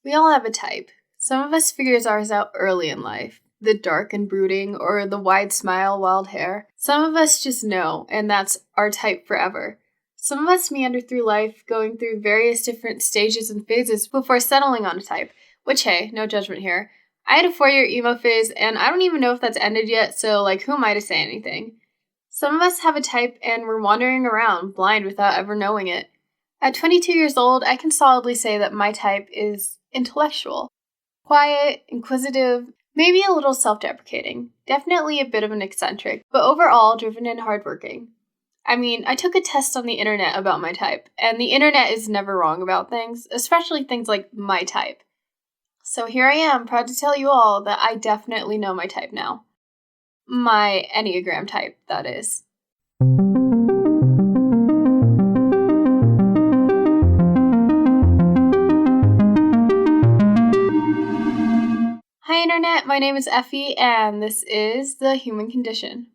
We all have a type. Some of us figures ours out early in life, the dark and brooding, or the wide smile, wild hair. Some of us just know, and that's our type forever. Some of us meander through life, going through various different stages and phases before settling on a type, which, hey, no judgment here. I had a 4-year emo phase, and I don't even know if that's ended yet, so, who am I to say anything? Some of us have a type, and we're wandering around, blind without ever knowing it. At 22 years old, I can solidly say that my type is intellectual. Quiet, inquisitive, maybe a little self-deprecating. Definitely a bit of an eccentric, but overall driven and hardworking. I mean, I took a test on the internet about my type, and the internet is never wrong about things, especially things like my type. So here I am, proud to tell you all that I definitely know my type now. My Enneagram type, that is. Hi Internet, my name is Ephie, and this is The Human Condition.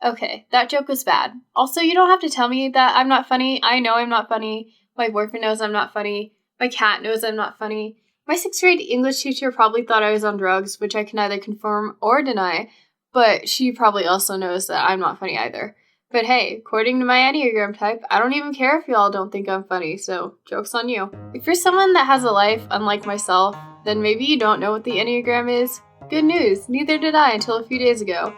Okay, that joke was bad. Also, you don't have to tell me that I'm not funny. I know I'm not funny. My boyfriend knows I'm not funny. My cat knows I'm not funny. My 6th grade English teacher probably thought I was on drugs, which I can neither confirm or deny, but she probably also knows that I'm not funny either. But hey, according to my Enneagram type, I don't even care if y'all don't think I'm funny, so joke's on you. If you're someone that has a life unlike myself, then maybe you don't know what the Enneagram is. Good news, neither did I until a few days ago.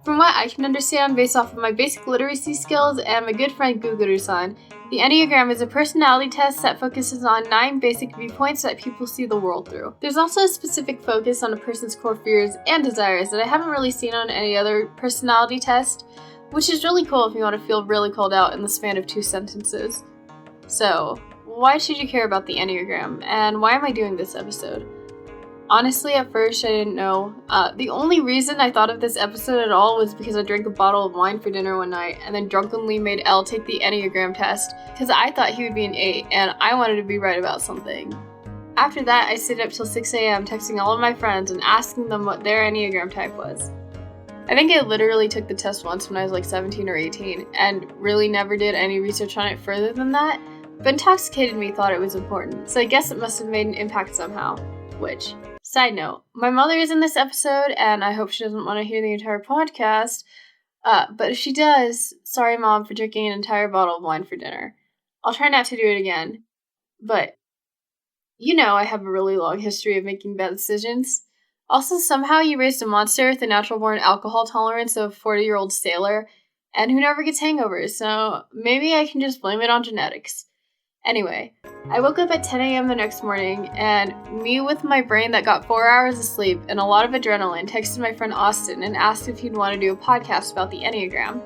From what I can understand based off of my basic literacy skills and my good friend Guguru-san, the Enneagram is a personality test that focuses on 9 basic viewpoints that people see the world through. There's also a specific focus on a person's core fears and desires that I haven't really seen on any other personality test, which is really cool if you want to feel really called out in the span of 2 sentences. So, why should you care about the Enneagram, and why am I doing this episode? Honestly, at first, I didn't know. The only reason I thought of this episode at all was because I drank a bottle of wine for dinner one night and then drunkenly made Elle take the Enneagram test because I thought he would be an 8 and I wanted to be right about something. After that, I stayed up till 6 a.m. texting all of my friends and asking them what their Enneagram type was. I think I literally took the test once when I was 17 or 18 and really never did any research on it further than that, but intoxicated me thought it was important, so I guess it must have made an impact somehow, which... Side note, my mother is in this episode, and I hope she doesn't want to hear the entire podcast, but if she does, sorry Mom for drinking an entire bottle of wine for dinner. I'll try not to do it again, but you know I have a really long history of making bad decisions. Also, somehow you raised a monster with a natural-born alcohol tolerance of a 40-year-old sailor, and who never gets hangovers, so maybe I can just blame it on genetics. Anyway, I woke up at 10 a.m. the next morning, and me with my brain that got 4 hours of sleep and a lot of adrenaline texted my friend Austin and asked if he'd want to do a podcast about the Enneagram.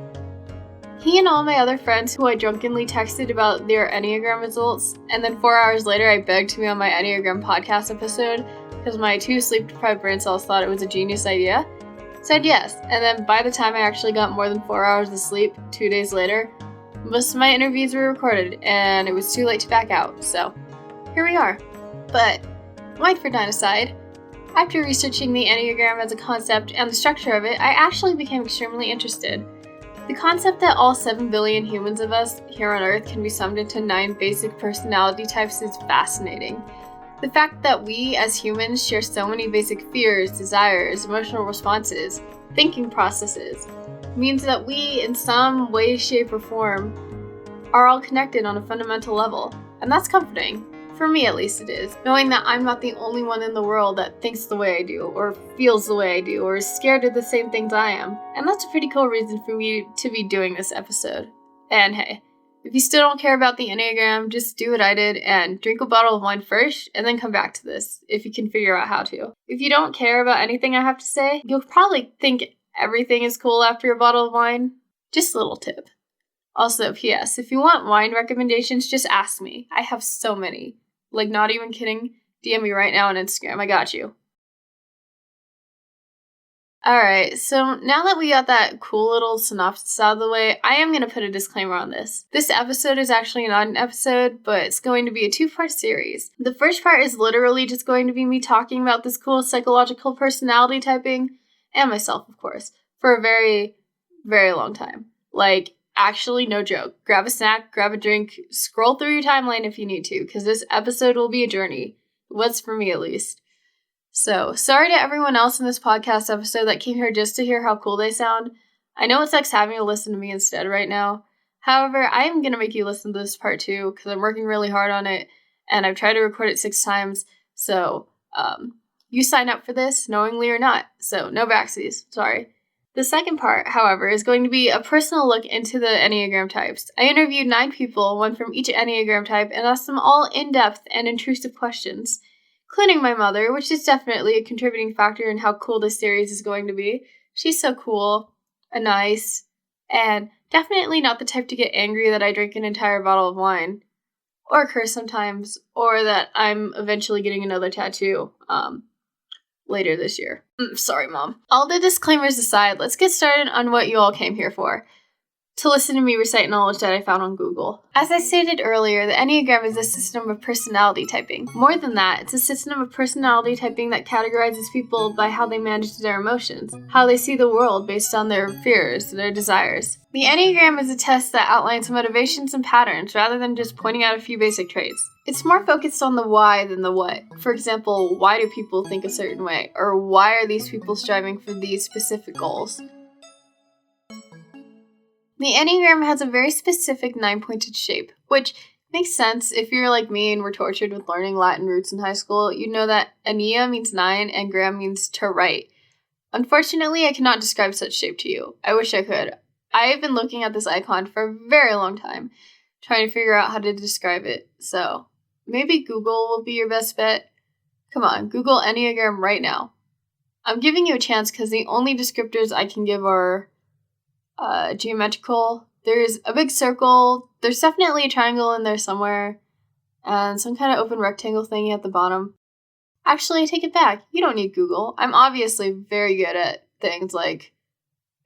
He and all my other friends who I drunkenly texted about their Enneagram results, and then 4 hours later I begged to be on my Enneagram podcast episode because my 2 sleep-deprived brain cells thought it was a genius idea, said yes, and then by the time I actually got more than 4 hours of sleep 2 days later, most of my interviews were recorded, and it was too late to back out, so here we are. But, wine for dine aside, after researching the Enneagram as a concept and the structure of it, I actually became extremely interested. The concept that all 7 billion humans of us here on Earth can be summed into 9 basic personality types is fascinating. The fact that we as humans share so many basic fears, desires, emotional responses, thinking processes, means that we, in some way, shape, or form, are all connected on a fundamental level. And that's comforting. For me, at least it is. Knowing that I'm not the only one in the world that thinks the way I do, or feels the way I do, or is scared of the same things I am. And that's a pretty cool reason for me to be doing this episode. And hey, if you still don't care about the Enneagram, just do what I did and drink a bottle of wine first, and then come back to this, if you can figure out how to. If you don't care about anything I have to say, you'll probably think everything is cool after a bottle of wine. Just a little tip. Also, P.S. if you want wine recommendations, just ask me. I have so many. Not even kidding. DM me right now on Instagram. I got you. Alright, so now that we got that cool little synopsis out of the way, I am going to put a disclaimer on this. This episode is actually not an episode, but it's going to be a 2-part series. The first part is literally just going to be me talking about this cool psychological personality typing, and myself, of course, for a very, very long time. Actually, no joke. Grab a snack, grab a drink, scroll through your timeline if you need to, because this episode will be a journey. Was for me, at least. So, sorry to everyone else in this podcast episode that came here just to hear how cool they sound. I know it sucks having to listen to me instead right now. However, I am going to make you listen to this part too, because I'm working really hard on it, and I've tried to record it 6 times, so, you sign up for this, knowingly or not, so no backsies, sorry. The second part, however, is going to be a personal look into the Enneagram types. I interviewed 9 people, one from each Enneagram type, and asked them all in-depth and intrusive questions, including my mother, which is definitely a contributing factor in how cool this series is going to be. She's so cool, and nice, and definitely not the type to get angry that I drink an entire bottle of wine, or curse sometimes, or that I'm eventually getting another tattoo, later this year. Sorry, Mom. All the disclaimers aside, let's get started on what you all came here for. To listen to me recite knowledge that I found on Google. As I stated earlier, the Enneagram is a system of personality typing. More than that, it's a system of personality typing that categorizes people by how they manage their emotions, how they see the world based on their fears, their desires. The Enneagram is a test that outlines motivations and patterns rather than just pointing out a few basic traits. It's more focused on the why than the what. For example, why do people think a certain way? Or why are these people striving for these specific goals? The Enneagram has a very specific 9-pointed shape, which makes sense. If you're like me and were tortured with learning Latin roots in high school, you'd know that Ennea means 9 and gram means to write. Unfortunately, I cannot describe such shape to you. I wish I could. I have been looking at this icon for a very long time, trying to figure out how to describe it. So, maybe Google will be your best bet. Come on, Google Enneagram right now. I'm giving you a chance because the only descriptors I can give are geometrical. There's a big circle. There's definitely a triangle in there somewhere. And some kind of open rectangle thingy at the bottom. Actually, I take it back. You don't need Google. I'm obviously very good at things like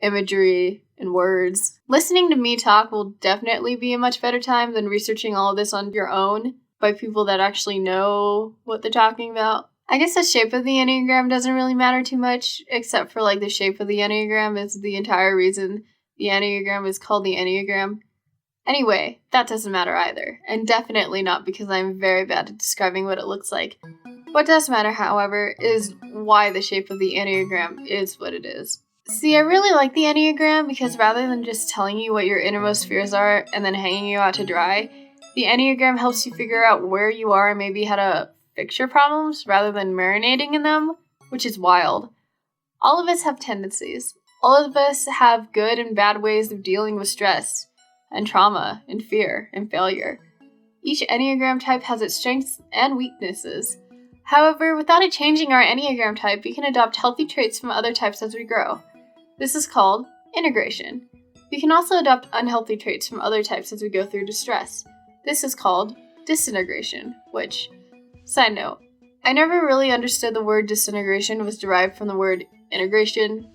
imagery and words. Listening to me talk will definitely be a much better time than researching all of this on your own by people that actually know what they're talking about. I guess the shape of the Enneagram doesn't really matter too much, except for like the shape of the Enneagram is the entire reason the Enneagram is called the Enneagram. Anyway, that doesn't matter either, and definitely not because I'm very bad at describing what it looks like. What does matter, however, is why the shape of the Enneagram is what it is. See, I really like the Enneagram because rather than just telling you what your innermost fears are and then hanging you out to dry, the Enneagram helps you figure out where you are and maybe how to fix your problems rather than marinating in them, which is wild. All of us have tendencies. All of us have good and bad ways of dealing with stress, and trauma, and fear, and failure. Each Enneagram type has its strengths and weaknesses. However, without it changing our Enneagram type, we can adopt healthy traits from other types as we grow. This is called integration. We can also adopt unhealthy traits from other types as we go through distress. This is called disintegration, which, side note, I never really understood the word disintegration was derived from the word integration.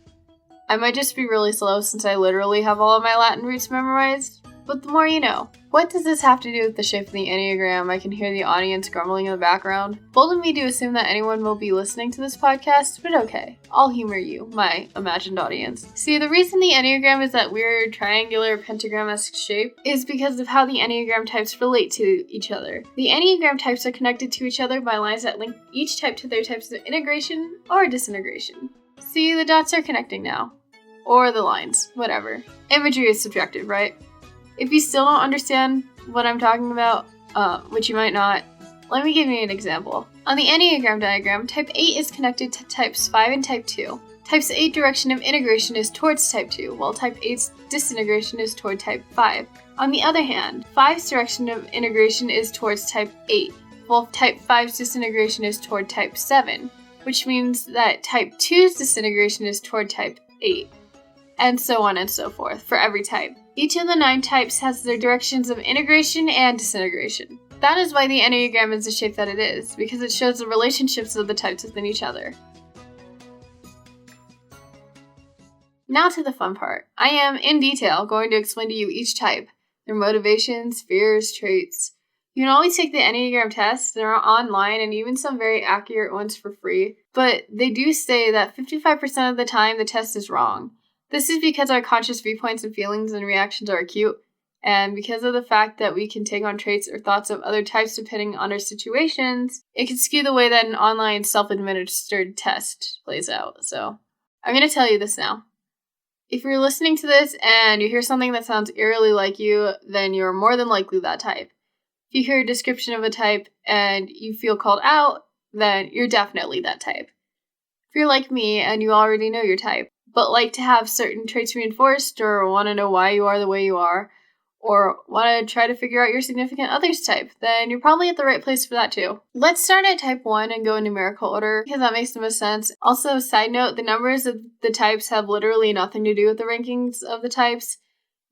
I might just be really slow since I literally have all of my Latin roots memorized, but the more you know. What does this have to do with the shape of the Enneagram? I can hear the audience grumbling in the background. Bold of me to assume that anyone will be listening to this podcast, but okay. I'll humor you, my imagined audience. See, the reason the Enneagram is that weird triangular pentagram-esque shape is because of how the Enneagram types relate to each other. The Enneagram types are connected to each other by lines that link each type to their types of integration or disintegration. See, the dots are connecting now. Or the lines, whatever. Imagery is subjective, right? If you still don't understand what I'm talking about, which you might not, let me give you an example. On the Enneagram diagram, type 8 is connected to types 5 and type 2. Type's 8 direction of integration is towards type 2, while type 8's disintegration is toward type 5. On the other hand, 5's direction of integration is towards type 8, while type 5's disintegration is toward type 7, which means that type 2's disintegration is toward type 8. And so on and so forth, for every type. Each of the 9 types has their directions of integration and disintegration. That is why the Enneagram is the shape that it is, because it shows the relationships of the types within each other. Now to the fun part. I am, in detail, going to explain to you each type, their motivations, fears, traits. You can always take the Enneagram test. They're online and even some very accurate ones for free. But they do say that 55% of the time the test is wrong. This is because our conscious viewpoints and feelings and reactions are acute, And because of the fact that we can take on traits or thoughts of other types depending on our situations, it can skew the way that an online self-administered test plays out. So I'm going to tell you this now. If you're listening to this and you hear something that sounds eerily like you, then you're more than likely that type. If you hear a description of a type and you feel called out, then you're definitely that type. If you're like me and you already know your type, but like to have certain traits reinforced or want to know why you are the way you are, or want to try to figure out your significant other's type, then you're probably at the right place for that too. Let's start at type 1 and go in numerical order, because that makes the most sense. Also, side note, the numbers of the types have literally nothing to do with the rankings of the types.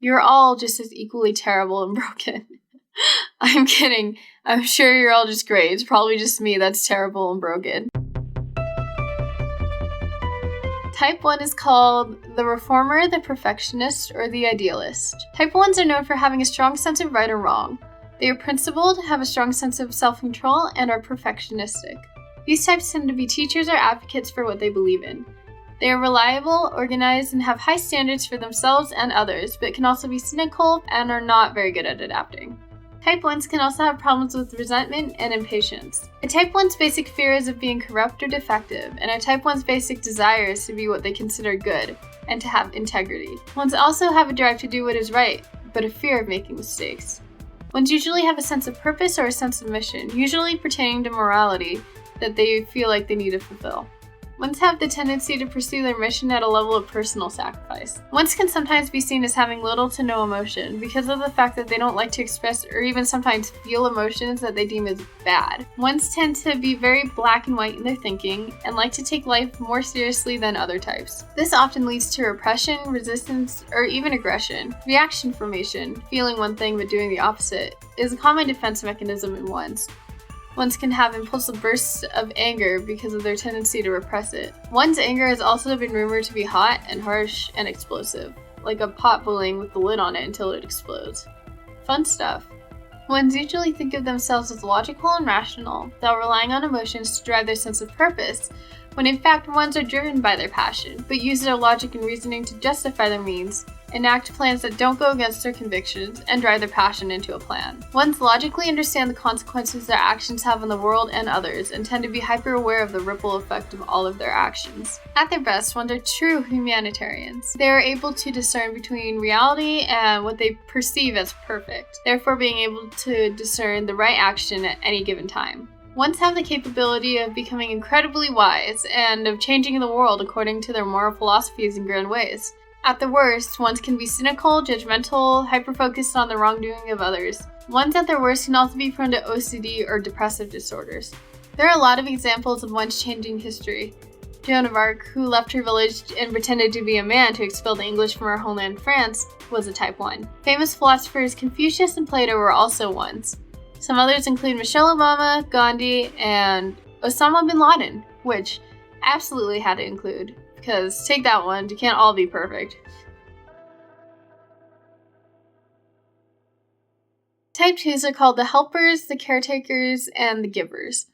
You're all just as equally terrible and broken. I'm kidding. I'm sure you're all just great. It's probably just me that's terrible and broken. Type 1 is called the reformer, the perfectionist, or the idealist. Type 1s are known for having a strong sense of right or wrong. They are principled, have a strong sense of self-control, and are perfectionistic. These types tend to be teachers or advocates for what they believe in. They are reliable, organized, and have high standards for themselves and others, but can also be cynical and are not very good at adapting. Type 1s can also have problems with resentment and impatience. A Type 1's basic fear is of being corrupt or defective, and a Type 1's basic desire is to be what they consider good, and to have integrity. Ones also have a drive to do what is right, but a fear of making mistakes. Ones usually have a sense of purpose or a sense of mission, usually pertaining to morality, that they feel like they need to fulfill. Ones have the tendency to pursue their mission at a level of personal sacrifice. Ones can sometimes be seen as having little to no emotion because of the fact that they don't like to express or even sometimes feel emotions that they deem as bad. Ones tend to be very black and white in their thinking and like to take life more seriously than other types. This often leads to repression, resistance, or even aggression. Reaction formation, feeling one thing but doing the opposite, is a common defense mechanism in ones. Ones can have impulsive bursts of anger because of their tendency to repress it. One's anger has also been rumored to be hot and harsh and explosive, like a pot boiling with the lid on it until it explodes. Fun stuff. Ones usually think of themselves as logical and rational, though relying on emotions to drive their sense of purpose, when in fact ones are driven by their passion, but use their logic and reasoning to justify their means, enact plans that don't go against their convictions, and drive their passion into a plan. Ones logically understand the consequences their actions have on the world and others, and tend to be hyper-aware of the ripple effect of all of their actions. At their best, ones are true humanitarians. They are able to discern between reality and what they perceive as perfect, therefore being able to discern the right action at any given time. Ones have the capability of becoming incredibly wise, and of changing the world according to their moral philosophies and grand ways. At the worst, ones can be cynical, judgmental, hyper-focused on the wrongdoing of others. Ones at their worst can also be prone to OCD or depressive disorders. There are a lot of examples of ones changing history. Joan of Arc, who left her village and pretended to be a man to expel the English from her homeland France, was a Type 1. Famous philosophers Confucius and Plato were also ones. Some others include Michelle Obama, Gandhi, and Osama bin Laden, which absolutely had to include. Because, take that one, you can't all be perfect. Type 2s are called the helpers, the caretakers, and the givers.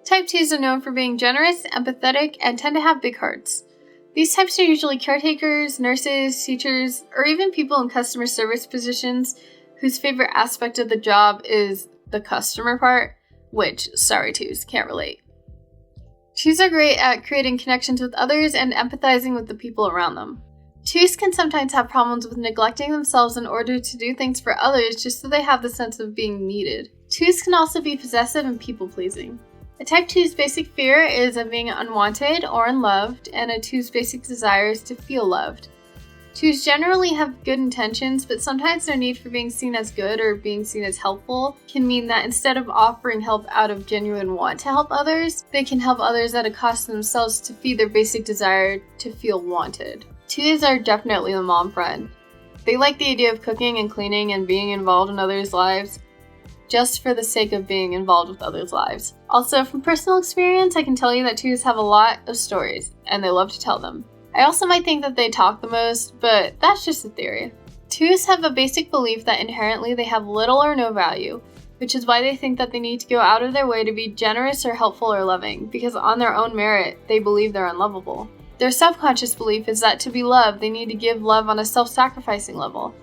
Type 2s are known for being generous, empathetic, and tend to have big hearts. These types are usually caretakers, nurses, teachers, or even people in customer service positions whose favorite aspect of the job is the customer part, which, sorry 2s, can't relate. 2s are great at creating connections with others and empathizing with the people around them. 2s can sometimes have problems with neglecting themselves in order to do things for others just so they have the sense of being needed. 2s can also be possessive and people-pleasing. A Type 2's basic fear is of being unwanted or unloved, and a 2's basic desire is to feel loved. 2s generally have good intentions, but sometimes their need for being seen as good or being seen as helpful can mean that instead of offering help out of genuine want to help others, they can help others at a cost to themselves to feed their basic desire to feel wanted. 2s are definitely the mom friend. They like the idea of cooking and cleaning and being involved in others' lives, just for the sake of being involved with others' lives. Also, from personal experience, I can tell you that 2s have a lot of stories, and they love to tell them. I also might think that they talk the most, but that's just a theory. 2s have a basic belief that inherently they have little or no value, which is why they think that they need to go out of their way to be generous or helpful or loving, because on their own merit, they believe they're unlovable. Their subconscious belief is that to be loved, they need to give love on a self-sacrificing level,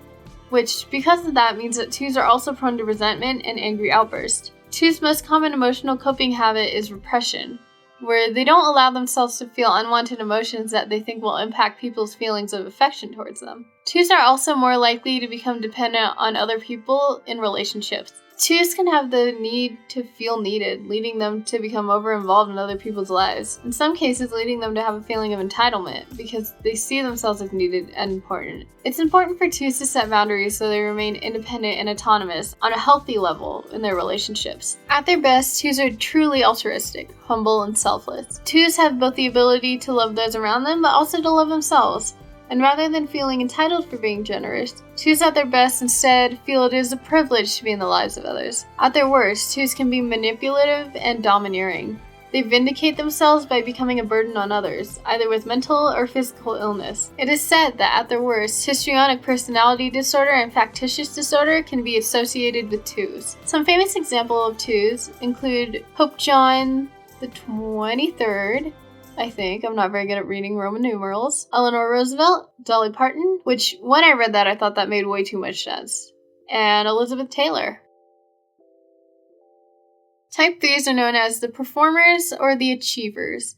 which, because of that, means that 2s are also prone to resentment and angry outbursts. 2s' most common emotional coping habit is repression, where they don't allow themselves to feel unwanted emotions that they think will impact people's feelings of affection towards them. 2s are also more likely to become dependent on other people in relationships. 2s can have the need to feel needed, leading them to become over-involved in other people's lives, in some cases leading them to have a feeling of entitlement because they see themselves as needed and important. It's important for 2s to set boundaries so they remain independent and autonomous on a healthy level in their relationships. At their best, 2s are truly altruistic, humble, and selfless. 2s have both the ability to love those around them, but also to love themselves. And rather than feeling entitled for being generous, 2s at their best instead feel it is a privilege to be in the lives of others. At their worst, 2s can be manipulative and domineering. They vindicate themselves by becoming a burden on others, either with mental or physical illness. It is said that at their worst, histrionic personality disorder and factitious disorder can be associated with 2s. Some famous examples of 2s include Pope John the 23rd, I think. I'm not very good at reading Roman numerals. Eleanor Roosevelt, Dolly Parton, which when I read that, I thought that made way too much sense. And Elizabeth Taylor. Type 3s are known as the performers or the achievers.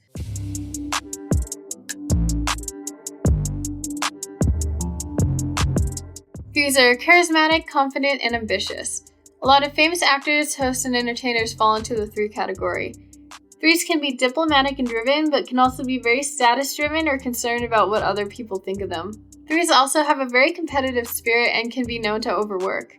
Threes are charismatic, confident, and ambitious. A lot of famous actors, hosts, and entertainers fall into the 3 category. 3s can be diplomatic and driven, but can also be very status-driven or concerned about what other people think of them. 3s also have a very competitive spirit and can be known to overwork.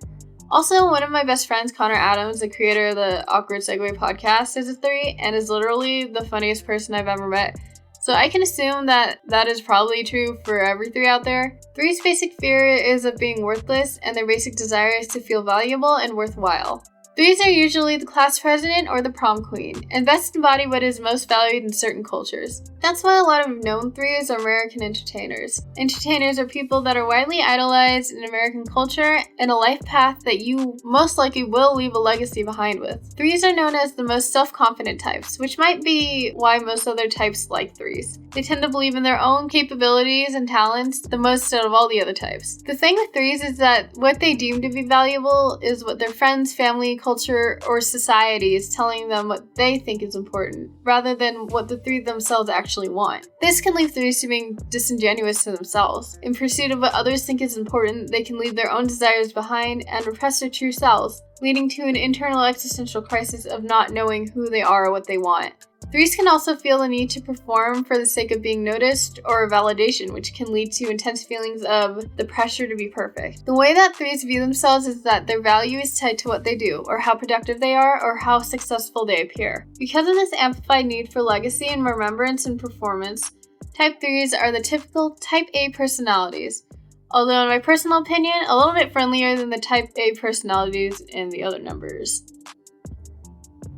Also, one of my best friends, Connor Adams, the creator of the Awkward Segue podcast, is a 3 and is literally the funniest person I've ever met. So I can assume that that is probably true for every 3 out there. 3's basic fear is of being worthless, and their basic desire is to feel valuable and worthwhile. 3s are usually the class president or the prom queen, and best embody what is most valued in certain cultures. That's why a lot of known 3s are American entertainers. Entertainers are people that are widely idolized in American culture and a life path that you most likely will leave a legacy behind with. 3s are known as the most self-confident types, which might be why most other types like 3s. They tend to believe in their own capabilities and talents the most out of all the other types. The thing with 3s is that what they deem to be valuable is what their friends, family, culture, or society is telling them what they think is important, rather than what the 3 themselves actually want. This can leave 3s to being disingenuous to themselves. In pursuit of what others think is important, they can leave their own desires behind and repress their true selves, leading to an internal existential crisis of not knowing who they are or what they want. 3s can also feel the need to perform for the sake of being noticed or validation, which can lead to intense feelings of the pressure to be perfect. The way that 3s view themselves is that their value is tied to what they do, or how productive they are, or how successful they appear. Because of this amplified need for legacy and remembrance and performance, Type 3s are the typical Type A personalities, although in my personal opinion, a little bit friendlier than the Type A personalities in the other numbers.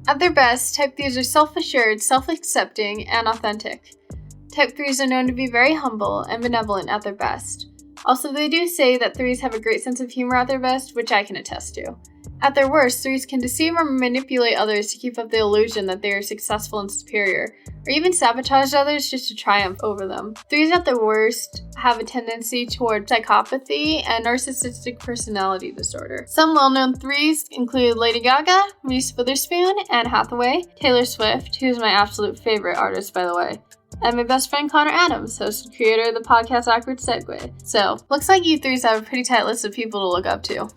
At their best, Type 3s are self-assured, self-accepting, and authentic. Type 3s are known to be very humble and benevolent at their best. Also, they do say that 3s have a great sense of humor at their best, which I can attest to. At their worst, 3s can deceive or manipulate others to keep up the illusion that they are successful and superior, or even sabotage others just to triumph over them. 3s at their worst have a tendency toward psychopathy and narcissistic personality disorder. Some well-known 3s include Lady Gaga, Reese Witherspoon, Anne Hathaway, Taylor Swift, who's my absolute favorite artist, by the way, and my best friend Connor Adams, host and creator of the podcast Awkward Segue. So, looks like you 3s have a pretty tight list of people to look up to.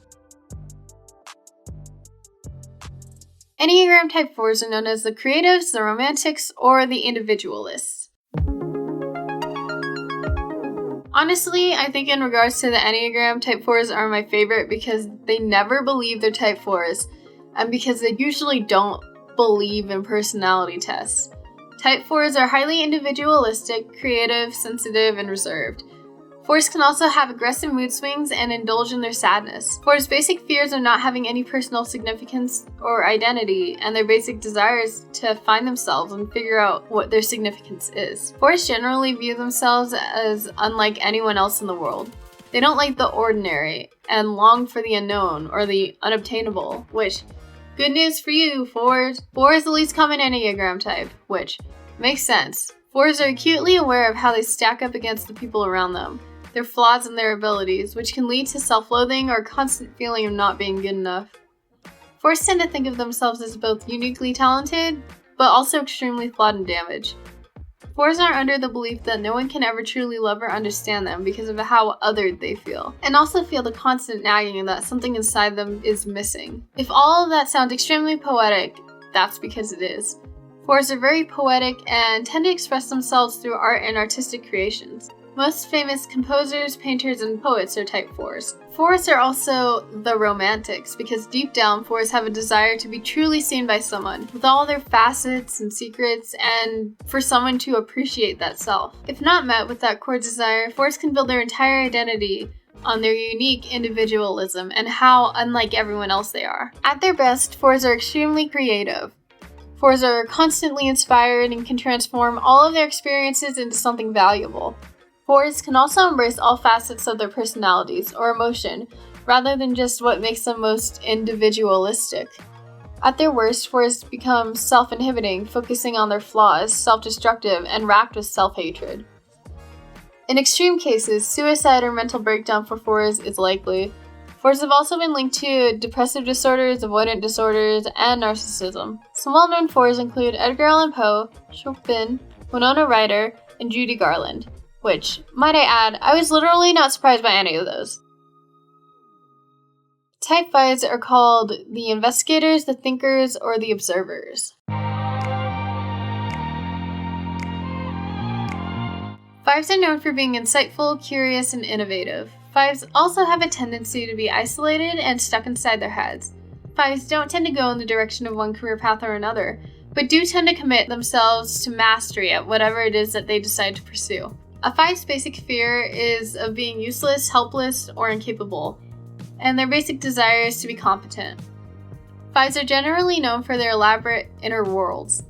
Enneagram Type 4s are known as the creatives, the romantics, or the individualists. Honestly, I think in regards to the Enneagram, Type 4s are my favorite because they never believe they're Type 4s, and because they usually don't believe in personality tests. Type 4s are highly individualistic, creative, sensitive, and reserved. 4s can also have aggressive mood swings and indulge in their sadness. 4s' basic fears are not having any personal significance or identity, and their basic desire is to find themselves and figure out what their significance is. 4s generally view themselves as unlike anyone else in the world. They don't like the ordinary and long for the unknown or the unobtainable, which, good news for you, 4s. 4 is the least common Enneagram type, which makes sense. Fours are acutely aware of how they stack up against the people around them, their flaws and their abilities, which can lead to self-loathing or a constant feeling of not being good enough. Fours tend to think of themselves as both uniquely talented, but also extremely flawed and damaged. Fours are under the belief that no one can ever truly love or understand them because of how othered they feel, and also feel the constant nagging that something inside them is missing. If all of that sounds extremely poetic, that's because it is. Fours are very poetic and tend to express themselves through art and artistic creations. Most famous composers, painters, and poets are type 4s. 4s are also the romantics because deep down, 4s have a desire to be truly seen by someone, with all their facets and secrets, and for someone to appreciate that self. If not met with that core desire, 4s can build their entire identity on their unique individualism and how unlike everyone else they are. At their best, 4s are extremely creative. 4s are constantly inspired and can transform all of their experiences into something valuable. 4s can also embrace all facets of their personalities or emotion, rather than just what makes them most individualistic. At their worst, 4s become self-inhibiting, focusing on their flaws, self-destructive, and racked with self-hatred. In extreme cases, suicide or mental breakdown for 4s is likely. 4s have also been linked to depressive disorders, avoidant disorders, and narcissism. Some well-known 4s include Edgar Allan Poe, Chopin, Winona Ryder, and Judy Garland. Which, might I add, I was literally not surprised by any of those. Type 5s are called the investigators, the thinkers, or the observers. 5s are known for being insightful, curious, and innovative. 5s also have a tendency to be isolated and stuck inside their heads. 5s don't tend to go in the direction of one career path or another, but do tend to commit themselves to mastery at whatever it is that they decide to pursue. A 5's basic fear is of being useless, helpless, or incapable, and their basic desire is to be competent. 5s are generally known for their elaborate inner worlds.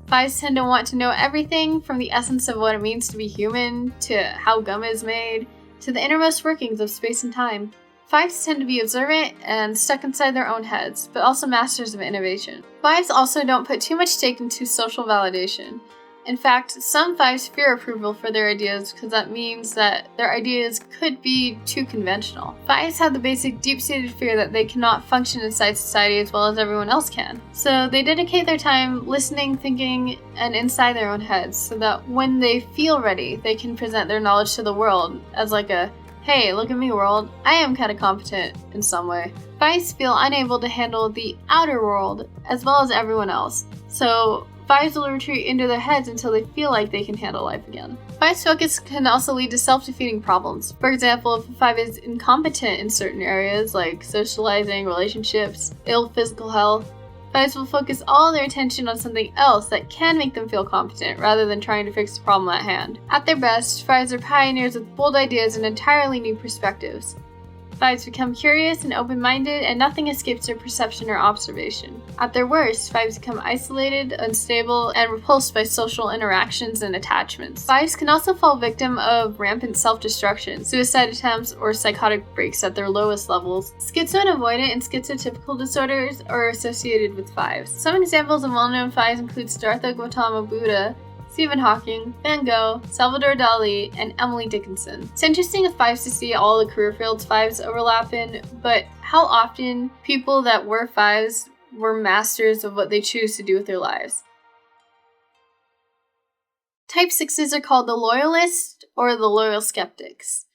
5s tend to want to know everything from the essence of what it means to be human, to how gum is made, to the innermost workings of space and time. 5s tend to be observant and stuck inside their own heads, but also masters of innovation. 5s also don't put too much stake into social validation. In fact, some 5s fear approval for their ideas because that means that their ideas could be too conventional. 5s have the basic deep-seated fear that they cannot function inside society as well as everyone else can. So they dedicate their time listening, thinking, and inside their own heads so that when they feel ready, they can present their knowledge to the world as like a, hey, look at me world, I am kind of competent in some way. 5s feel unable to handle the outer world as well as everyone else. So 5s will retreat into their heads until they feel like they can handle life again. 5's focus can also lead to self-defeating problems. For example, if a 5 is incompetent in certain areas like socializing, relationships, ill physical health, 5s will focus all their attention on something else that can make them feel competent rather than trying to fix the problem at hand. At their best, 5s are pioneers with bold ideas and entirely new perspectives. 5s become curious and open-minded, and nothing escapes their perception or observation. At their worst, 5s become isolated, unstable, and repulsed by social interactions and attachments. 5s can also fall victim of rampant self-destruction, suicide attempts, or psychotic breaks at their lowest levels. Schizo and avoidant and schizotypical disorders are associated with 5s. Some examples of well-known 5s include Siddhartha Gautama Buddha, Stephen Hawking, Van Gogh, Salvador Dali, and Emily Dickinson. It's interesting of 5s to see all the career fields 5s overlap in, but how often people that were 5s were masters of what they choose to do with their lives. Type 6s are called the loyalists or the loyal skeptics.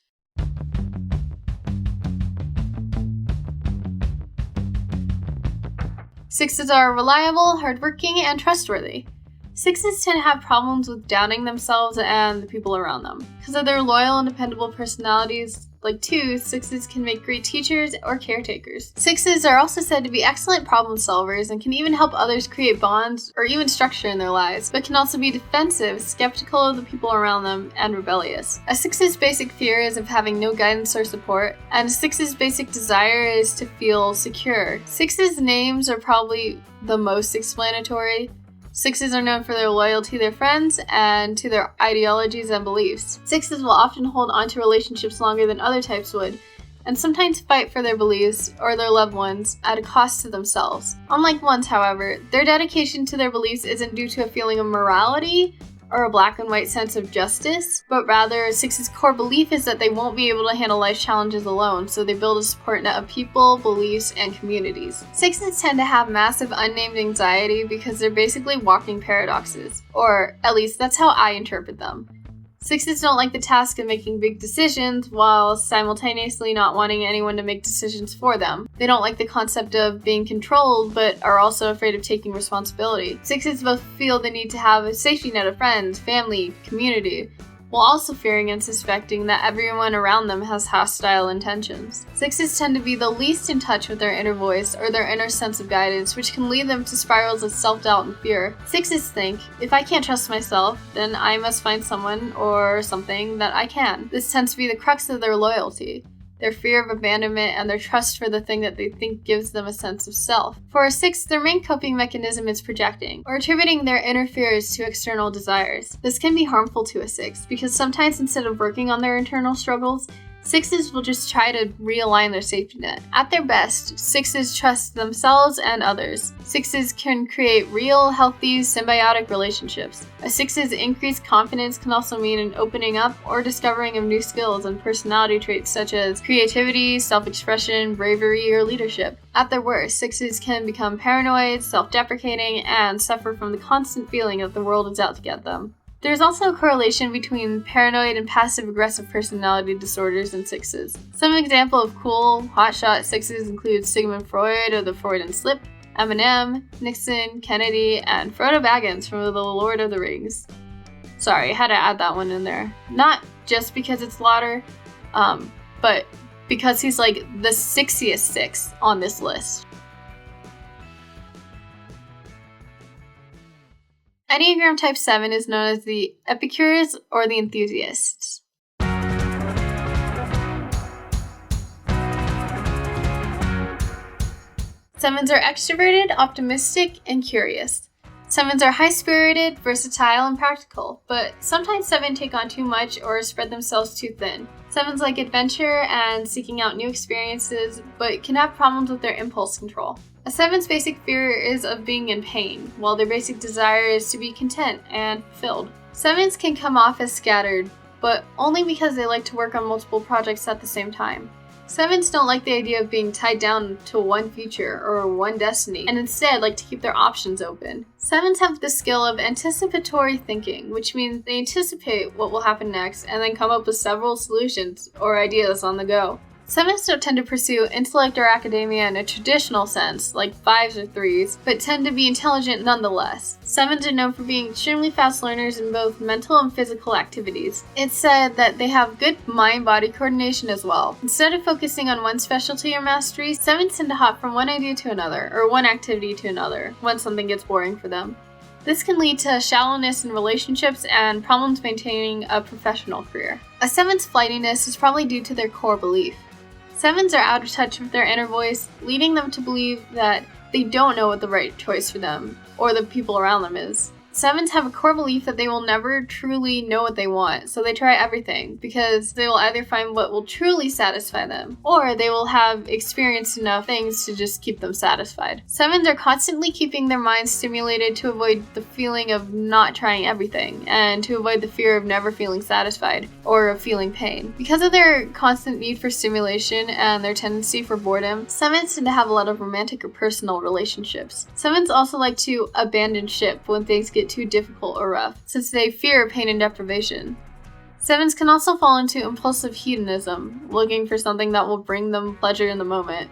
Sixes are reliable, hardworking, and trustworthy. 6s tend to have problems with doubting themselves and the people around them. Because of their loyal and dependable personalities, like 2s, 6s can make great teachers or caretakers. 6s are also said to be excellent problem solvers and can even help others create bonds or even structure in their lives, but can also be defensive, skeptical of the people around them, and rebellious. A 6's basic fear is of having no guidance or support, and a 6's basic desire is to feel secure. 6s' names are probably the most explanatory. 6s are known for their loyalty to their friends and to their ideologies and beliefs. 6s will often hold on to relationships longer than other types would, and sometimes fight for their beliefs or their loved ones at a cost to themselves. Unlike 1s, however, their dedication to their beliefs isn't due to a feeling of morality, or a black and white sense of justice, but rather 6's core belief is that they won't be able to handle life challenges alone, so they build a support net of people, beliefs, and communities. 6's tend to have massive unnamed anxiety because they're basically walking paradoxes, or at least that's how I interpret them. 6's don't like the task of making big decisions while simultaneously not wanting anyone to make decisions for them. They don't like the concept of being controlled, but are also afraid of taking responsibility. 6's both feel the need to have a safety net of friends, family, community, while also fearing and suspecting that everyone around them has hostile intentions. 6's tend to be the least in touch with their inner voice or their inner sense of guidance, which can lead them to spirals of self-doubt and fear. 6's think, if I can't trust myself, then I must find someone or something that I can. This tends to be the crux of their loyalty, their fear of abandonment, and their trust for the thing that they think gives them a sense of self. For a 6, their main coping mechanism is projecting, or attributing their inner fears to external desires. This can be harmful to a 6, because sometimes instead of working on their internal struggles, 6's will just try to realign their safety net. At their best, 6's trust themselves and others. 6's can create real, healthy, symbiotic relationships. A 6's increased confidence can also mean an opening up or discovering of new skills and personality traits such as creativity, self-expression, bravery, or leadership. At their worst, 6's can become paranoid, self-deprecating, and suffer from the constant feeling that the world is out to get them. There's also a correlation between paranoid and passive-aggressive personality disorders in 6's. Some example of cool, hotshot 6's include Sigmund Freud of the Freudian Slip, Eminem, Nixon, Kennedy, and Frodo Baggins from The Lord of the Rings. Sorry, I had to add that one in there. Not just because it's Lauder, but because he's like the 6iest 6 on this list. Enneagram Type 7 is known as the Epicures or the Enthusiasts. Sevens are extroverted, optimistic, and curious. Sevens are high-spirited, versatile, and practical, but sometimes 7 take on too much or spread themselves too thin. 7s like adventure and seeking out new experiences, but can have problems with their impulse control. A 7's basic fear is of being in pain, while their basic desire is to be content and fulfilled. 7s can come off as scattered, but only because they like to work on multiple projects at the same time. 7s don't like the idea of being tied down to one future or one destiny, and instead like to keep their options open. 7s have the skill of anticipatory thinking, which means they anticipate what will happen next and then come up with several solutions or ideas on the go. 7s don't tend to pursue intellect or academia in a traditional sense, like 5s or 3s, but tend to be intelligent nonetheless. 7s are known for being extremely fast learners in both mental and physical activities. It's said that they have good mind-body coordination as well. Instead of focusing on one specialty or mastery, 7s tend to hop from one idea to another, or one activity to another, when something gets boring for them. This can lead to shallowness in relationships and problems maintaining a professional career. A 7's flightiness is probably due to their core belief. 7s are out of touch with their inner voice, leading them to believe that they don't know what the right choice for them or the people around them is. 7s have a core belief that they will never truly know what they want, so they try everything, because they will either find what will truly satisfy them, or they will have experienced enough things to just keep them satisfied. 7s are constantly keeping their minds stimulated to avoid the feeling of not trying everything, and to avoid the fear of never feeling satisfied, or of feeling pain. Because of their constant need for stimulation and their tendency for boredom, 7s tend to have a lot of romantic or personal relationships. 7s also like to abandon ship when things get too difficult or rough, since they fear pain and deprivation. 7s can also fall into impulsive hedonism, looking for something that will bring them pleasure in the moment,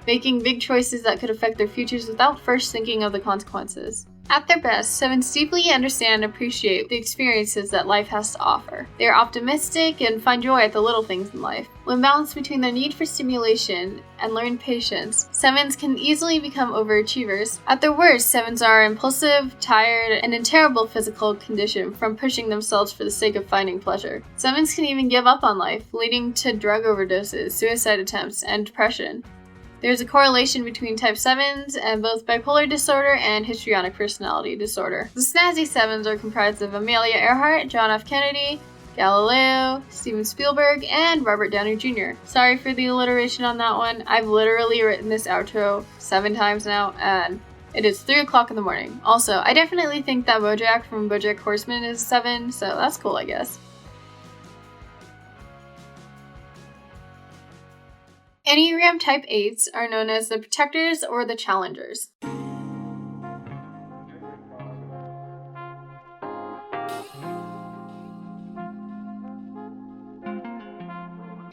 making big choices that could affect their futures without first thinking of the consequences. At their best, 7s deeply understand and appreciate the experiences that life has to offer. They are optimistic and find joy at the little things in life. When balanced between their need for stimulation and learned patience, 7s can easily become overachievers. At their worst, 7s are impulsive, tired, and in terrible physical condition from pushing themselves for the sake of finding pleasure. 7s can even give up on life, leading to drug overdoses, suicide attempts, and depression. There's a correlation between type 7s and both bipolar disorder and histrionic personality disorder. The snazzy 7s are comprised of Amelia Earhart, John F. Kennedy, Galileo, Steven Spielberg, and Robert Downey Jr. Sorry for the alliteration on that one. I've literally written this outro 7 times now, and It is 3 o'clock in the morning. Also, I definitely think that Bojack from BoJack Horseman is 7, so that's cool, I guess. Enneagram Type 8s are known as the protectors or the challengers.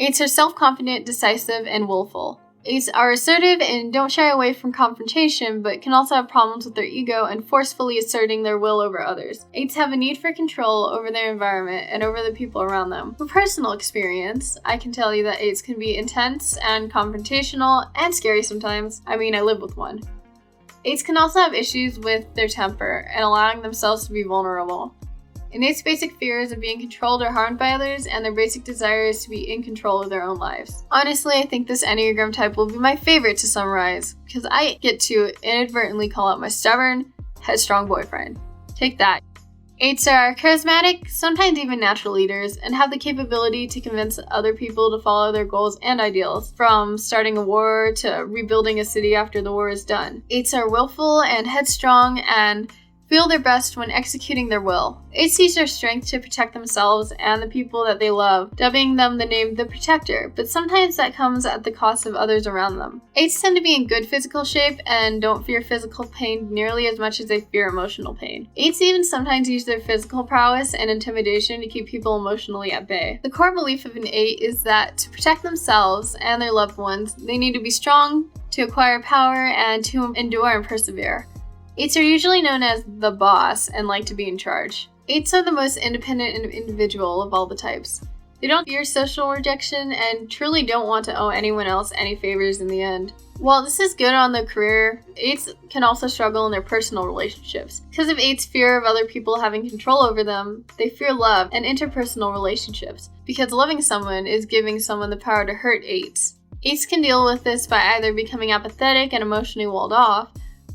Eights are self-confident, decisive, and willful. Eights are assertive and don't shy away from confrontation, but can also have problems with their ego and forcefully asserting their will over others. Eights have a need for control over their environment and over the people around them. From personal experience, I can tell you that eights can be intense and confrontational and scary sometimes. I mean, I live with one. Eights can also have issues with their temper and allowing themselves to be vulnerable. An eight's basic fear is of being controlled or harmed by others, and their basic desire is to be in control of their own lives. Honestly, I think this Enneagram type will be my favorite to summarize, because I get to inadvertently call out my stubborn, headstrong boyfriend. Take that. Eights are charismatic, sometimes even natural leaders, and have the capability to convince other people to follow their goals and ideals, from starting a war to rebuilding a city after the war is done. Eights are willful and headstrong and feel their best when executing their will. Eights use their strength to protect themselves and the people that they love, dubbing them the name the Protector, but sometimes that comes at the cost of others around them. Eights tend to be in good physical shape and don't fear physical pain nearly as much as they fear emotional pain. Eights even sometimes use their physical prowess and intimidation to keep people emotionally at bay. The core belief of an eight is that to protect themselves and their loved ones, they need to be strong, to acquire power, and to endure and persevere. Eights are usually known as the boss and like to be in charge. Eights are the most independent individual of all the types. They don't fear social rejection and truly don't want to owe anyone else any favors in the end. While this is good on the career, eights can also struggle in their personal relationships. Because of eights' fear of other people having control over them, they fear love and interpersonal relationships, because loving someone is giving someone the power to hurt eights. Eights can deal with this by either becoming apathetic and emotionally walled off,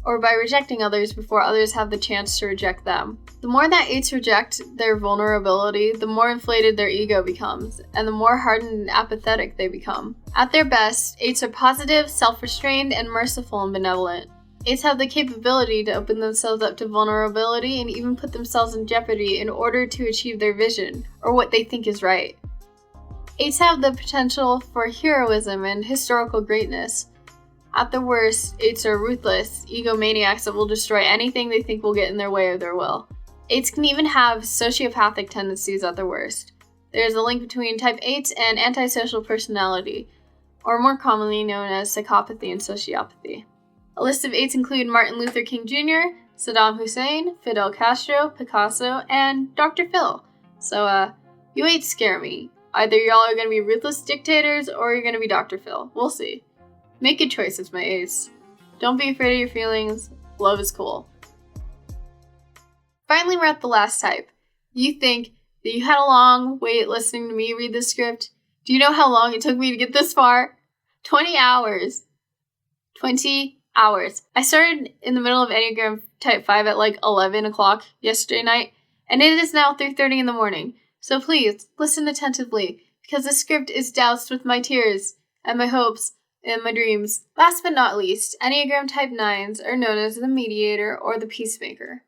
or by rejecting others before others have the chance to reject them. The more that eights reject their vulnerability, the more inflated their ego becomes, and the more hardened and apathetic they become. At their best, eights are positive, self-restrained, and merciful and benevolent. Eights have the capability to open themselves up to vulnerability and even put themselves in jeopardy in order to achieve their vision, or what they think is right. Eights have the potential for heroism and historical greatness. At the worst, eights are ruthless, egomaniacs that will destroy anything they think will get in their way of their will. Eights can even have sociopathic tendencies at their worst. There is a link between type 8 and antisocial personality, or more commonly known as psychopathy and sociopathy. A list of eights include Martin Luther King Jr., Saddam Hussein, Fidel Castro, Picasso, and Dr. Phil. So, you eights scare me. Either y'all are going to be ruthless dictators, or you're going to be Dr. Phil. We'll see. Make good choices, my eights. Don't be afraid of your feelings. Love is cool. Finally, we're at the last type. You think that you had a long wait listening to me read this script? Do you know how long it took me to get this far? 20 hours. 20 hours. I started in the middle of Enneagram Type 5 at like 11 o'clock yesterday night, and it is now 3:30 in the morning. So please, listen attentively, because this script is doused with my tears and my hopes and my dreams. Last but not least, Enneagram Type 9s are known as the mediator or the peacemaker.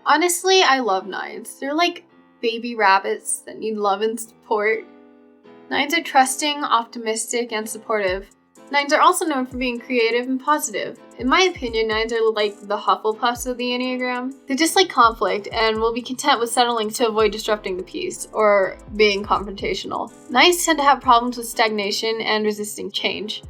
Honestly, I love 9s. They're like baby rabbits that need love and support. 9s are trusting, optimistic, and supportive. 9s are also known for being creative and positive. In my opinion, 9s are like the Hufflepuffs of the Enneagram. They dislike conflict and will be content with settling to avoid disrupting the peace or being confrontational. 9s tend to have problems with stagnation and resisting change.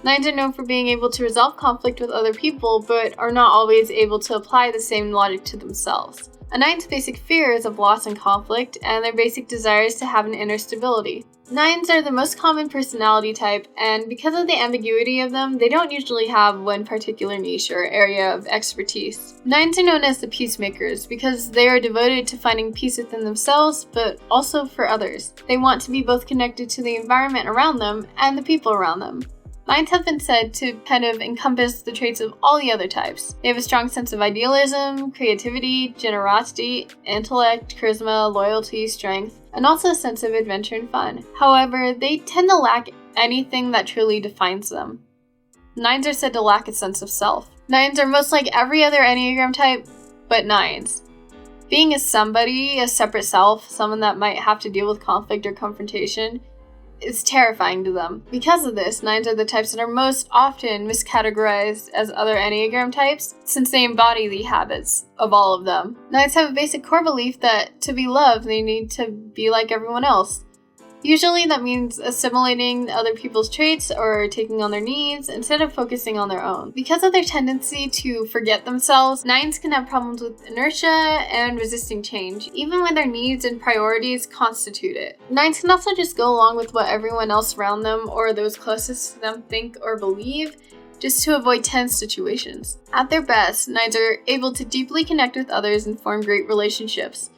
9s are known for being able to resolve conflict with other people, but are not always able to apply the same logic to themselves. A 9's basic fear is of loss and conflict, and their basic desire is to have an inner stability. 9s are the most common personality type, and because of the ambiguity of them, they don't usually have one particular niche or area of expertise. 9s are known as the peacemakers because they are devoted to finding peace within themselves, but also for others. They want to be both connected to the environment around them and the people around them. 9s have been said to kind of encompass the traits of all the other types. They have a strong sense of idealism, creativity, generosity, intellect, charisma, loyalty, strength, and also a sense of adventure and fun. However, they tend to lack anything that truly defines them. 9s are said to lack a sense of self. 9s are most like every other Enneagram type, but 9s. Being a somebody, a separate self, someone that might have to deal with conflict or confrontation, is terrifying to them. Because of this, 9s are the types that are most often miscategorized as other Enneagram types, since they embody the habits of all of them. 9s have a basic core belief that to be loved, they need to be like everyone else. Usually that means assimilating other people's traits or taking on their needs instead of focusing on their own. Because of their tendency to forget themselves, 9s can have problems with inertia and resisting change, even when their needs and priorities constitute it. 9s can also just go along with what everyone else around them or those closest to them think or believe, just to avoid tense situations. At their best, 9s are able to deeply connect with others and form great relationships.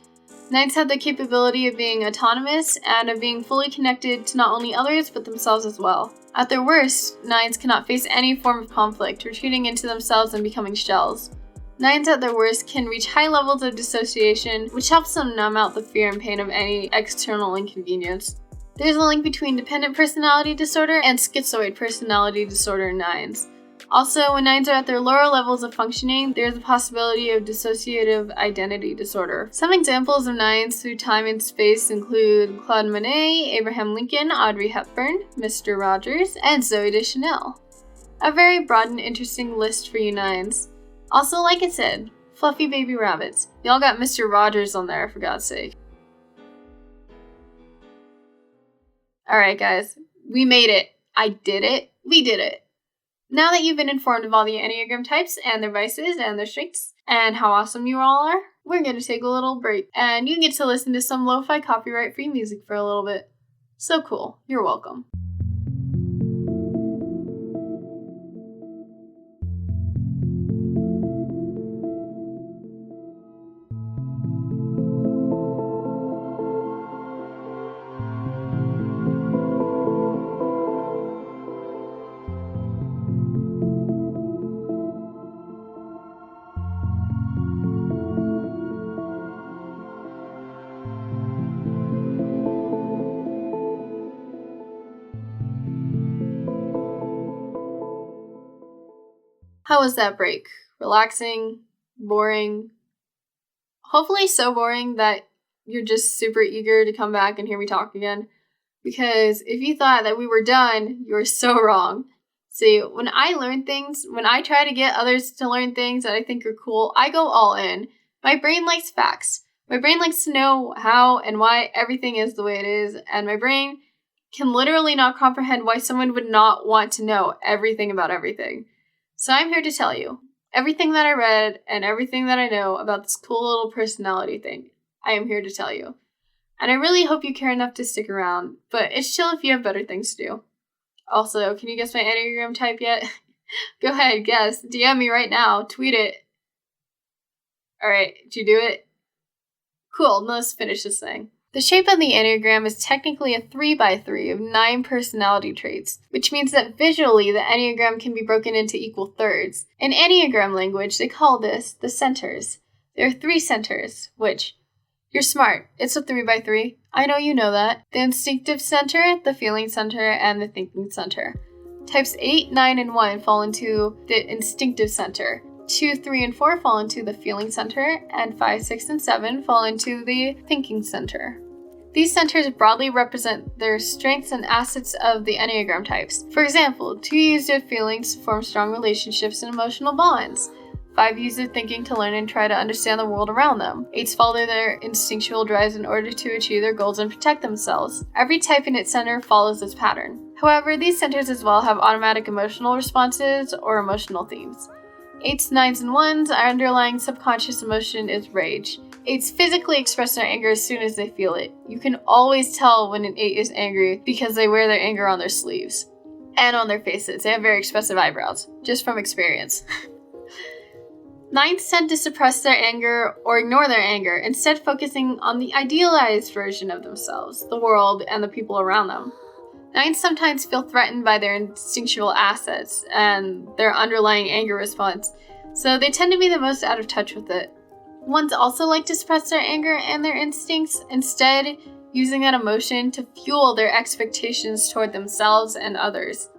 9s have the capability of being autonomous and of being fully connected to not only others but themselves as well. At their worst, 9s cannot face any form of conflict, retreating into themselves and becoming shells. 9s at their worst can reach high levels of dissociation, which helps them numb out the fear and pain of any external inconvenience. There's a link between dependent personality disorder and schizoid personality disorder in 9s. Also, when 9s are at their lower levels of functioning, there's a possibility of dissociative identity disorder. Some examples of 9s through time and space include Claude Monet, Abraham Lincoln, Audrey Hepburn, Mr. Rogers, and Zooey Deschanel. A very broad and interesting list for you 9s. Also, like I said, fluffy baby rabbits. Y'all got Mr. Rogers on there, for God's sake. Alright guys, we made it. I did it. We did it. Now that you've been informed of all the Enneagram types and their vices and their strengths and how awesome you all are, we're going to take a little break and you get to listen to some lo-fi copyright-free music for a little bit. So cool. You're welcome. How was that break? Relaxing? Boring? Hopefully so boring that you're just super eager to come back and hear me talk again. Because if you thought that we were done, you're so wrong. See, when I learn things, when I try to get others to learn things that I think are cool, I go all in. My brain likes facts. My brain likes to know how and why everything is the way it is, and my brain can literally not comprehend why someone would not want to know everything about everything. So I'm here to tell you everything that I read and everything that I know about this cool little personality thing. I am here to tell you. And I really hope you care enough to stick around, but it's chill if you have better things to do. Also, can you guess my Enneagram type yet? Go ahead, guess. DM me right now. Tweet it. Alright, did you do it? Cool, now let's finish this thing. The shape of the Enneagram is technically a 3x3 of 9 personality traits, which means that visually the Enneagram can be broken into equal thirds. In Enneagram language, they call this the centers. There are 3 centers, which, you're smart, it's a 3x3. I know you know that. The instinctive center, the feeling center, and the thinking center. Types 8, 9, and 1 fall into the instinctive center. 2, 3, and 4 fall into the feeling center, and 5, 6, and 7 fall into the thinking center. These centers broadly represent their strengths and assets of the Enneagram types. For example, 2 use their feelings to form strong relationships and emotional bonds. 5 use their thinking to learn and try to understand the world around them. 8s follow their instinctual drives in order to achieve their goals and protect themselves. Every type in its center follows this pattern. However, these centers as well have automatic emotional responses or emotional themes. 8s, 9s, and 1s, our underlying subconscious emotion is rage. 8s physically express their anger as soon as they feel it. You can always tell when an 8 is angry because they wear their anger on their sleeves. And on their faces. They have very expressive eyebrows, just from experience. 9s tend to suppress their anger or ignore their anger, instead focusing on the idealized version of themselves, the world, and the people around them. 9s sometimes feel threatened by their instinctual assets and their underlying anger response, so they tend to be the most out of touch with it. 1s also like to suppress their anger and their instincts, instead using that emotion to fuel their expectations toward themselves and others.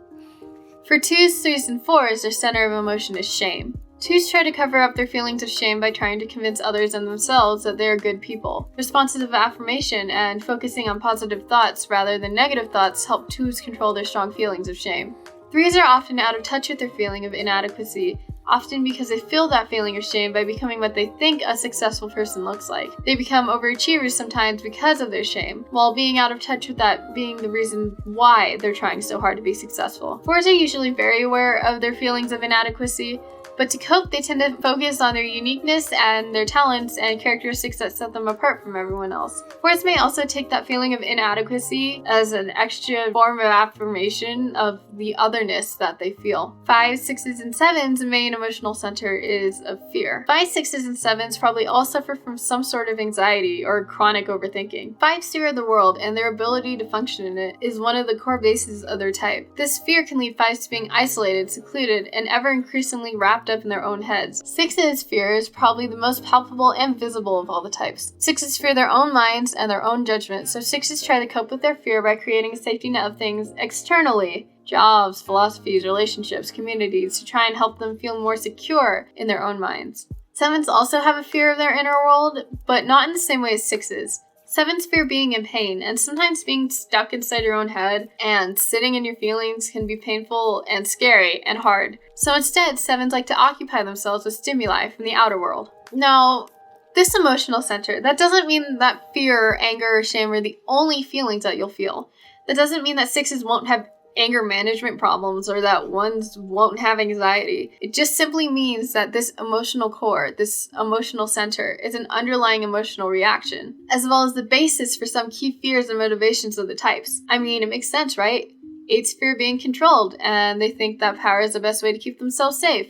For 2s, 3s, and 4s, their center of emotion is shame. 2s try to cover up their feelings of shame by trying to convince others and themselves that they are good people. Responses of affirmation and focusing on positive thoughts rather than negative thoughts help 2s control their strong feelings of shame. 3s are often out of touch with their feeling of inadequacy, often because they feel that feeling of shame by becoming what they think a successful person looks like. They become overachievers sometimes because of their shame, while being out of touch with that being the reason why they're trying so hard to be successful. 4s are usually very aware of their feelings of inadequacy, but to cope, they tend to focus on their uniqueness and their talents and characteristics that set them apart from everyone else. 4s may also take that feeling of inadequacy as an extra form of affirmation of the otherness that they feel. 5s, 6s, and 7s' main emotional center is of fear. 5s, 6s, and 7s probably all suffer from some sort of anxiety or chronic overthinking. 5s fear of the world, and their ability to function in it is one of the core bases of their type. This fear can lead 5s to being isolated, secluded, and ever increasingly wrapped up in their own heads. 6s' fear is probably the most palpable and visible of all the types. 6s fear their own minds and their own judgment, so 6s try to cope with their fear by creating a safety net of things externally. Jobs, philosophies, relationships, communities, to try and help them feel more secure in their own minds. 7s also have a fear of their inner world, but not in the same way as 6s. 7s fear being in pain, and sometimes being stuck inside your own head and sitting in your feelings can be painful and scary and hard. So instead, 7s like to occupy themselves with stimuli from the outer world. Now, this emotional center, that doesn't mean that fear, anger, or shame are the only feelings that you'll feel. That doesn't mean that 6s won't have anger management problems or that 1s won't have anxiety. It just simply means that this emotional core, this emotional center, is an underlying emotional reaction, as well as the basis for some key fears and motivations of the types. I mean, it makes sense, right? 8s fear being controlled, and they think that power is the best way to keep themselves safe.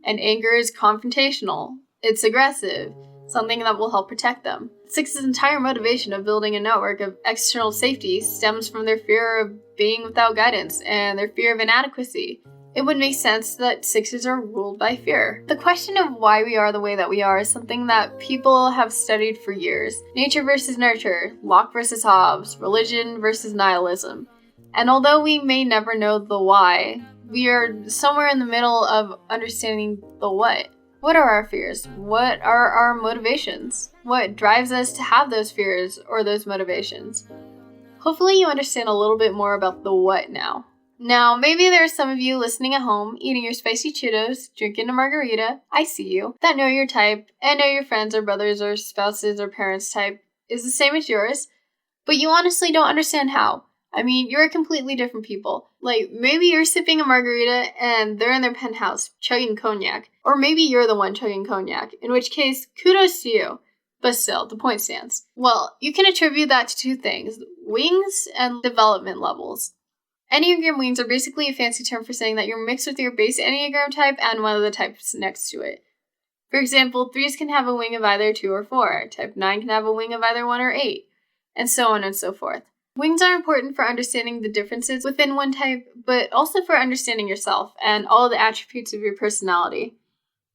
And anger is confrontational. It's aggressive, something that will help protect them. 6's entire motivation of building a network of external safety stems from their fear of being without guidance and their fear of inadequacy. It would make sense that 6s are ruled by fear. The question of why we are the way that we are is something that people have studied for years. Nature versus nurture, Locke versus Hobbes, religion versus nihilism. And although we may never know the why, we are somewhere in the middle of understanding the what. What are our fears? What are our motivations? What drives us to have those fears or those motivations? Hopefully you understand a little bit more about the what now. Now, maybe there are some of you listening at home, eating your spicy Cheetos, drinking a margarita, I see you, that know your type, and know your friends or brothers or spouses or parents' type is the same as yours, but you honestly don't understand how. I mean, you're completely different people. Like, maybe you're sipping a margarita and they're in their penthouse chugging cognac. Or maybe you're the one chugging cognac, in which case, kudos to you. But still, the point stands. Well, you can attribute that to two things, wings and development levels. Enneagram wings are basically a fancy term for saying that you're mixed with your base Enneagram type and one of the types next to it. For example, 3s can have a wing of either 2 or 4, type 9 can have a wing of either 1 or 8, and so on and so forth. Wings are important for understanding the differences within one type, but also for understanding yourself and all the attributes of your personality.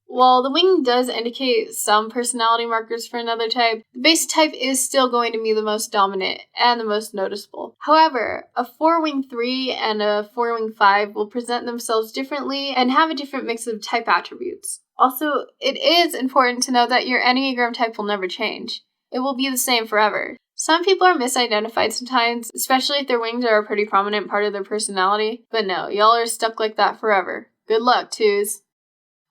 While the wing does indicate some personality markers for another type, the base type is still going to be the most dominant and the most noticeable. However, a 4-wing 3 and a 4-wing 5 will present themselves differently and have a different mix of type attributes. Also, it is important to know that your Enneagram type will never change. It will be the same forever. Some people are misidentified sometimes, especially if their wings are a pretty prominent part of their personality. But no, y'all are stuck like that forever. Good luck, 2s.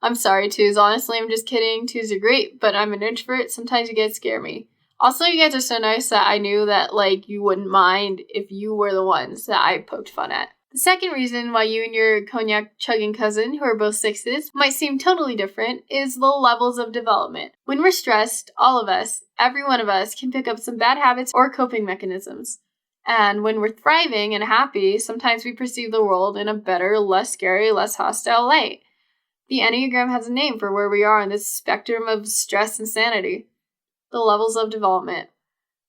I'm sorry, 2s. Honestly, I'm just kidding. 2s are great, but I'm an introvert. Sometimes you guys scare me. Also, you guys are so nice that I knew that, you wouldn't mind if you were the ones that I poked fun at. The second reason why you and your cognac-chugging cousin, who are both 6s, might seem totally different is the levels of development. When we're stressed, all of us, every one of us, can pick up some bad habits or coping mechanisms. And when we're thriving and happy, sometimes we perceive the world in a better, less scary, less hostile light. The Enneagram has a name for where we are on this spectrum of stress and sanity. The levels of development.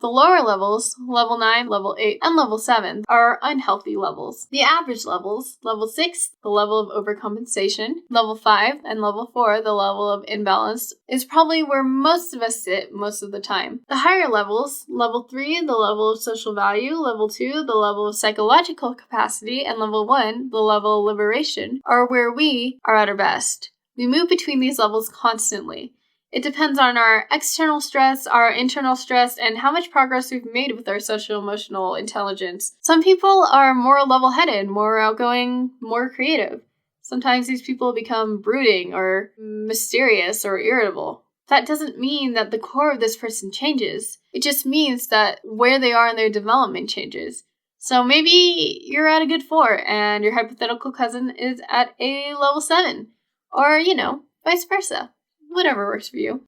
The lower levels, level 9, level 8, and level 7, are unhealthy levels. The average levels, level 6, the level of overcompensation, level 5, and level 4, the level of imbalance, is probably where most of us sit most of the time. The higher levels, level 3, the level of social value, level 2, the level of psychological capacity, and level 1, the level of liberation, are where we are at our best. We move between these levels constantly. It depends on our external stress, our internal stress, and how much progress we've made with our social-emotional intelligence. Some people are more level-headed, more outgoing, more creative. Sometimes these people become brooding or mysterious or irritable. That doesn't mean that the core of this person changes. It just means that where they are in their development changes. So maybe you're at a good 4 and your hypothetical cousin is at a level 7. Or, vice versa. Whatever works for you.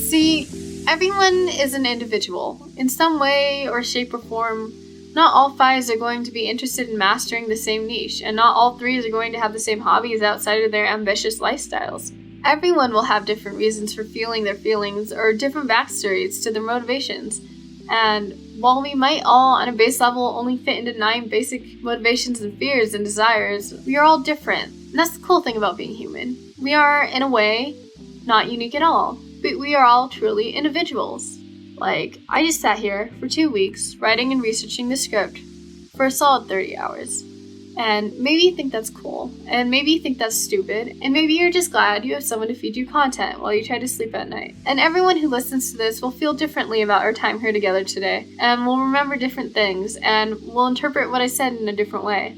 See, everyone is an individual. In some way or shape or form, not all 5s are going to be interested in mastering the same niche, and not all 3s are going to have the same hobbies outside of their ambitious lifestyles. Everyone will have different reasons for feeling their feelings or different backstories to their motivations. And while we might all, on a base level, only fit into 9 basic motivations and fears and desires, we are all different. And that's the cool thing about being human. We are, in a way, not unique at all, but we are all truly individuals. Like, I just sat here for 2 weeks writing and researching the script for a solid 30 hours. And maybe you think that's cool, and maybe you think that's stupid, and maybe you're just glad you have someone to feed you content while you try to sleep at night. And everyone who listens to this will feel differently about our time here together today, and will remember different things, and will interpret what I said in a different way.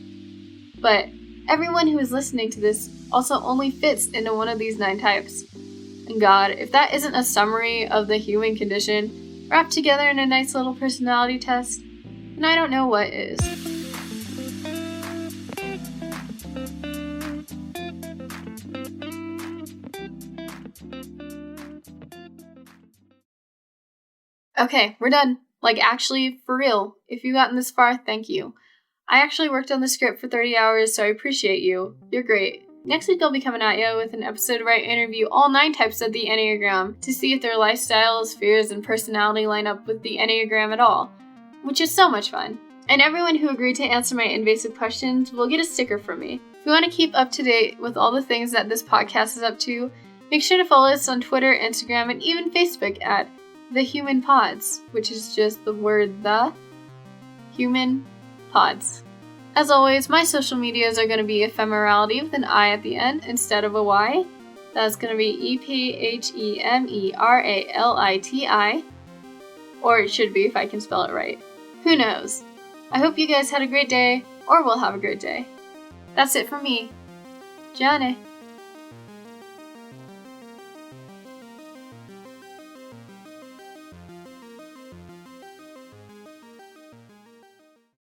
But everyone who is listening to this also only fits into one of these 9 types. And God, if that isn't a summary of the human condition, wrapped together in a nice little personality test, then I don't know what is. Okay, we're done. Like, actually, for real. If you've gotten this far, thank you. I actually worked on the script for 30 hours, so I appreciate you. You're great. Next week I'll be coming at you with an episode where I interview all 9 types of the Enneagram to see if their lifestyles, fears, and personality line up with the Enneagram at all, which is so much fun. And everyone who agreed to answer my invasive questions will get a sticker from me. If you want to keep up to date with all the things that this podcast is up to, make sure to follow us on Twitter, Instagram, and even Facebook at The Human Pods, which is just the word The Human Pods. As always, my social medias are going to be ephemerality with an I at the end instead of a Y. That's going to be EPHEMERALITI, or it should be if I can spell it right. Who knows? I hope you guys had a great day, or will have a great day. That's it for me. Gianni.